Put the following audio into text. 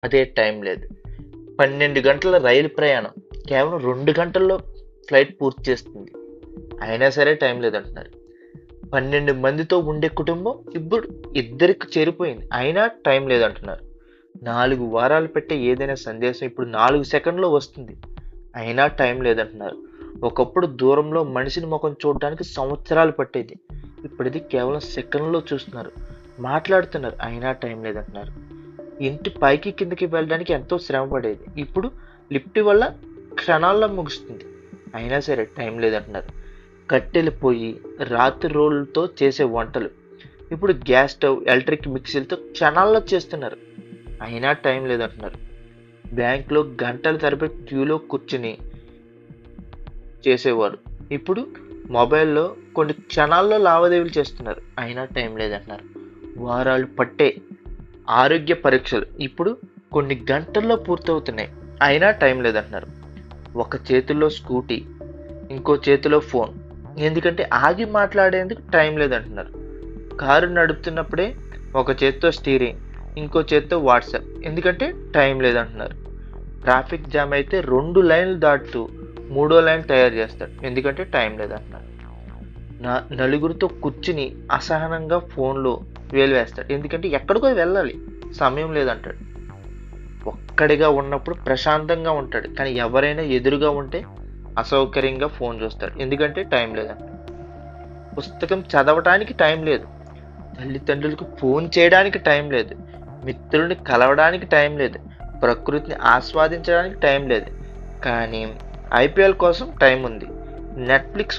అదే టైం లేదు. 12 గంటల రైలు ప్రయాణం కేవలం 2 గంటల్లో ఫ్లైట్ పూర్తి చేస్తుంది. అయినా సరే టైం లేదంటున్నారు. 12 మందితో ఉండే కుటుంబం ఇప్పుడు ఇద్దరికి చేరిపోయింది. అయినా టైం లేదంటున్నారు. 4 వారాలు పెట్టే ఏదైనా సందేశం ఇప్పుడు 4 సెకండ్‌లో వస్తుంది. అయినా టైం లేదంటున్నారు. ఒకప్పుడు దూరంలో మనిషిని ముఖం చూడడానికి సంవత్సరాలు పట్టేది. ఇప్పుడిది కేవలం సెకన్‌లో చూస్తున్నారు. మాట్లాడుతున్నారు. అయినా టైం లేదంటున్నారు. ఇంటి పైకి కిందకి వెళ్ళడానికి ఎంతో శ్రమ పడేది. ఇప్పుడు లిఫ్ట్ వల్ల క్షణాల్లో ముగుస్తుంది. అయినా సరే టైం లేదంటున్నారు. కట్టెల పొయ్యి, రాత్రి రోలుతో చేసే వంటలు ఇప్పుడు గ్యాస్ స్టవ్, ఎలక్ట్రిక్ మిక్సీలతో క్షణాల్లో చేస్తున్నారు. అయినా టైం లేదంటున్నారు. బ్యాంక్‌లో గంటల తరబడి క్యూలో కూర్చుని చేసేవారు. ఇప్పుడు మొబైల్‌లో కొన్ని క్షణాల్లో లావాదేవీలు చేస్తున్నారు. అయినా టైం లేదంటున్నారు. వారాలు పట్టే ఆరోగ్య పరీక్షలు ఇప్పుడు కొన్ని గంటల్లో పూర్తవుతున్నాయి. అయినా టైం లేదంటున్నారు. ఒక చేతుల్లో స్కూటీ, ఇంకో చేతిలో ఫోన్. ఎందుకంటే ఆగి మాట్లాడేందుకు టైం లేదంటున్నారు. కారు నడుపుతున్నప్పుడే ఒక చేత్తో స్టీరింగ్, ఇంకో చేత్తో వాట్సాప్. ఎందుకంటే టైం లేదంటున్నారు. ట్రాఫిక్ జామ్ అయితే 2 లైన్లు దాటుతూ మూడో లైన్ తయారు చేస్తాడు. ఎందుకంటే టైం లేదంటున్నారు. నలుగురితో కూర్చుని అసహనంగా ఫోన్లో వేలు వేస్తాడు. ఎందుకంటే ఎక్కడికో వెళ్ళాలి, సమయం లేదంటాడు. ఒక్కడిగా ఉన్నప్పుడు ప్రశాంతంగా ఉంటాడు. కానీ ఎవరైనా ఎదురుగా ఉంటే అసౌకర్యంగా ఫోన్ చూస్తాడు. ఎందుకంటే టైం లేదంటాడు. పుస్తకం చదవటానికి టైం లేదు. తల్లిదండ్రులకు ఫోన్ చేయడానికి టైం లేదు. మిత్రుల్ని కలవడానికి టైం లేదు. ప్రకృతిని ఆస్వాదించడానికి టైం లేదు. కానీ ఐపీఎల్ కోసం టైం ఉంది. నెట్ఫ్లిక్స్